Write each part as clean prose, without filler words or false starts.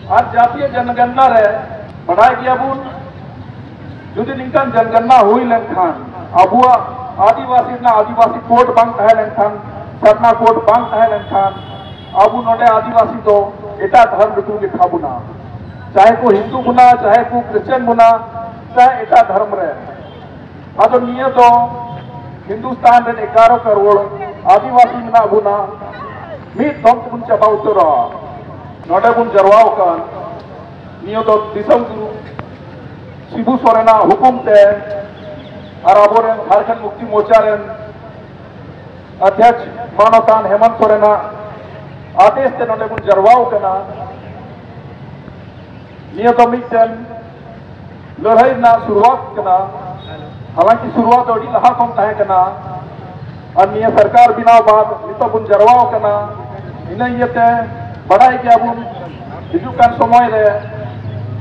आज जातीय जनगणना रे बढ़ाई गया बुन जुदी निकन जनगणना हुई लेनखान अबुआ आदिवासी ना आदिवासी कोड बांग तहे लेनखान सरना कोड बांग तहे लेनखान अबु नोडे आदिवासी तो एटा धर्म ऋतु लिखा बुना चाहे को हिंदू बुना चाहे को क्रिश्चियन बुना चाहे एटा धर्म रे आदो निये तो हिंदुस्तान रे 11 करोड़ आदिवासी मना बुना मीत दम बुन चबा उतरा नोडे बुन जरवाओ कान नियो तो दिसम गुरु शिबू सोरेना हुकुम ते और अबोरेन झारखंड मुक्ति मोर्चा रेन अध्यक्ष मानवतान हेमंत सोरेना आदेश ते नोडे बुन जरवाओ कना नियो तो मिटन लड़ाई ना शुरुआत कना हालांकि शुरुआत अड़ी लहा कम तहे कना और नियो सरकार बिना बाद नितो बुन जरवाओ कना इन इयते बढ़ाई के बुन हिजुकान समय रे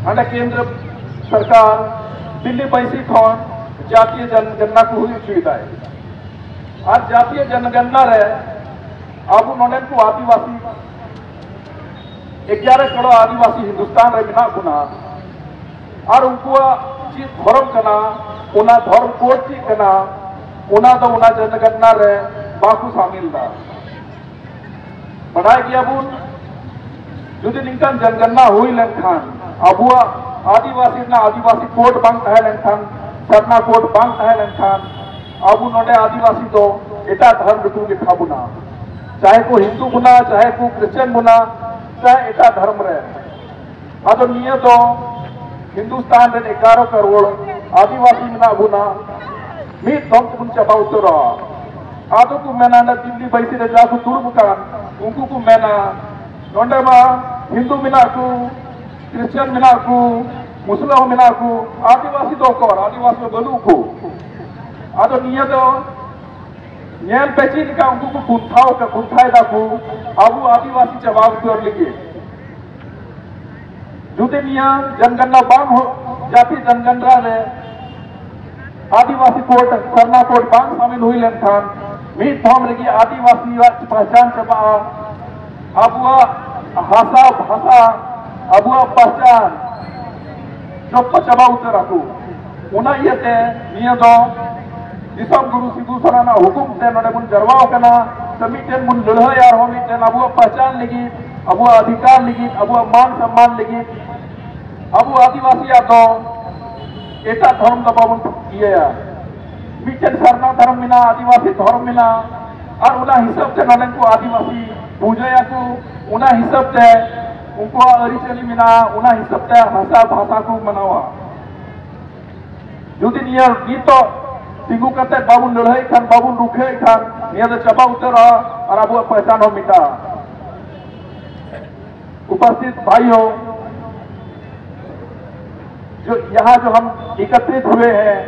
अंडे केंद्र सरकार दिल्ली पैसी खन जातीय जनगणना को हुई सुविधा है आज जातीय जनगणना रे अब नोडे को आदिवासी 11 करोड़ आदिवासी हिंदुस्तान रे बिना गुना और उनको चीज धर्म कना उना धर्म कोड चीज कना उना तो उना जनगणना रे बाकू शामिल था बढ़ाई गया बुन जुदी निकन जनगणना हुई लेनखान अबुआ आदिवासी ना आदिवासी कोड बांग तहे लेनखान सरना कोड बांग तहे लेनखान अबु नोडे आदिवासी तो एटा धर्म ऋतु लिखा बुना चाहे को हिंदू बुना चाहे को क्रिश्चियन बुना चाहे एटा धर्म रे आदो निये तो हिंदुस्तान रे 11 करोड़ आदिवासी मना बुना मीत दम बुन चबा उतरा आदो को मेना ना दिल्ली बैसी रे जाकू तुरबुकान उनको को मेना नोडे मा हिंदू मिना को क्रिश्चियन मिना को मुस्लिम मिना को आदिवासी तो कर आदिवासी बलू को आदो निये तो न्याल पेचिन का उनको को कुंथाओ का कुंथाए दा को अबु आदिवासी जवाब कर लिखे जुदे निया जनगणना बांग हो जाति जनगणना रे आदिवासी कोड सरना कोड बांग शामिल हुई लेनखान मीत फॉर्म लगी आदिवासी पहचान चबा अबुआ भाषा भाषा अबुआ पहचान जो चबा उतर रखू उना ये ते निये दो दिसम गुरु शिबू सोरेना हुकुम ते नोडे बुन जरवाओ कना समिटेन बुन लड़ह यार हो मिटेन अबुआ पहचान लगी अबुआ अधिकार लगी अबुआ मान सम्मान लगी अबु आदिवासी आ तो एटा धर्म तो बाबुन किए या मिटेन सरना धर्म मिना आदिवासी धर्म मिना और उना हिसाब से नोडे को आदिवासी पूजया को उना हिसाब से उनको अरिचली मिना उना हिसाब से भाषा भाषा को मनावा जुदी नियर गीतो तिगु करते बाबू लड़ाई खान बाबू रुखे खान नियर चबा उतर और अब पहचान हो मिटा उपस्थित भाइयों जो यहाँ जो हम एकत्रित हुए हैं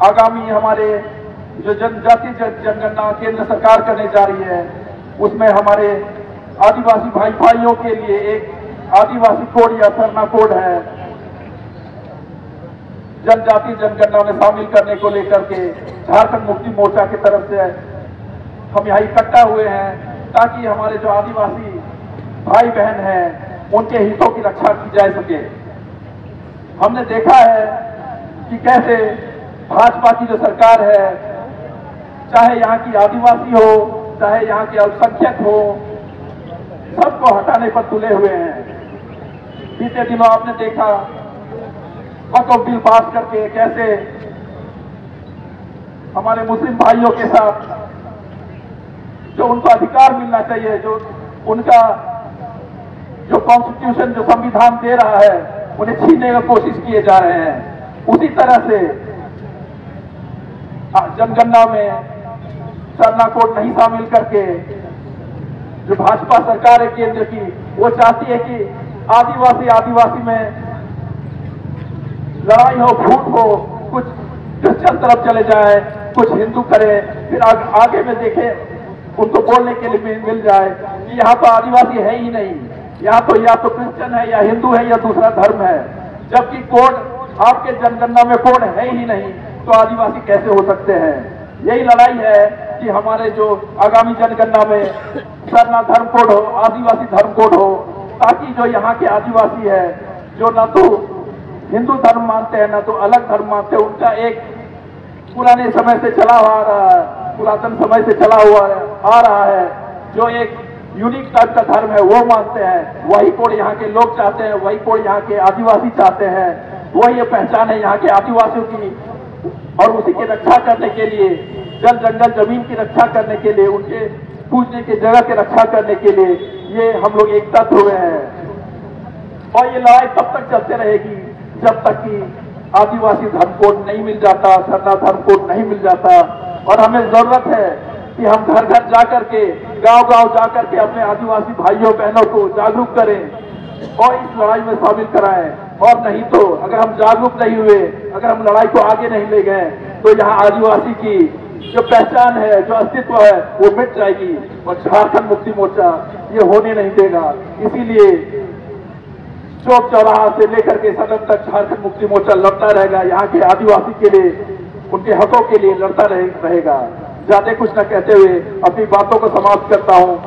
आगामी हमारे जो जनजाति जनगणना केंद्र सरकार करने जा रही है उसमें हमारे आदिवासी भाई भाइयों के लिए एक आदिवासी कोड या सरना कोड है जनजाति जनगणना में शामिल करने को लेकर के झारखंड मुक्ति मोर्चा की तरफ से हम यहाँ इकट्ठा हुए हैं ताकि हमारे जो आदिवासी भाई बहन हैं उनके हितों की रक्षा की जा सके हमने देखा है कि कैसे भाजपा की जो सरकार है चाहे यहाँ की आदिवासी हो चाहे यहाँ के अल्पसंख्यक हो सबको हटाने पर तुले हुए हैं बीते दिनों आपने देखा वक्फ बिल पास करके कैसे हमारे मुस्लिम भाइयों के साथ जो उनको अधिकार मिलना चाहिए जो उनका जो कॉन्स्टिट्यूशन जो संविधान दे रहा है उन्हें छीनने की कोशिश किए जा रहे हैं उसी तरह से जनगणना में सरना कोड नहीं शामिल करके जो भाजपा सरकार है केंद्र की वो चाहती है कि आदिवासी में लड़ाई हो फूट हो कुछ क्रिश्चियन तरफ चले जाए कुछ हिंदू करे फिर आगे में देखे उनको बोलने के लिए मिल जाए कि यहाँ तो आदिवासी है ही नहीं यहाँ तो या तो क्रिश्चियन है या हिंदू है या दूसरा धर्म है जबकि कोड आपके जनगणना में कोड है ही नहीं तो आदिवासी कैसे हो सकते हैं यही लड़ाई है कि हमारे जो आगामी जनगणना में सरना धर्म कोड हो आदिवासी धर्म कोड हो ताकि जो यहाँ के आदिवासी है, जो न तो हिंदू धर्म मानते हैं न तो अलग धर्म मानते हैं, उनका एक पुराने समय से चला आ रहा है, पुरातन समय से चला हुआ आ रहा है, जो एक यूनिक टाइप का धर्म है वो मानते हैं। वही कोड यहाँ के लोग चाहते हैं, वही कोड यहाँ के आदिवासी चाहते हैं, वही ये पहचान है यहाँ के आदिवासियों की। और उसी की रक्षा करने के लिए, जल जंगल जमीन की रक्षा करने के लिए, उनके पूजने की जगह की रक्षा करने के लिए ये हम लोग एकजुट हुए हैं। और ये लड़ाई तब तक चलते रहेगी जब तक कि आदिवासी धर्म कोड नहीं मिल जाता, सरना धर्म कोड नहीं मिल जाता। और हमें जरूरत है कि हम घर घर जाकर के, गांव गांव जाकर के अपने आदिवासी भाइयों बहनों को जागरूक करें और इस लड़ाई में शामिल कराएं। और नहीं तो अगर हम जागरूक नहीं हुए, अगर हम लड़ाई को आगे नहीं ले गए, तो यहाँ आदिवासी की जो पहचान है, जो अस्तित्व है, वो मिट जाएगी और झारखंड मुक्ति मोर्चा ये होने नहीं देगा। इसीलिए चौक चौराहा से लेकर के सदन तक झारखंड मुक्ति मोर्चा लड़ता रहेगा, यहाँ के आदिवासी के लिए, उनके हकों के लिए लड़ता रहेगा। ज्यादा कुछ न कहते हुए अपनी बातों को समाप्त करता हूँ।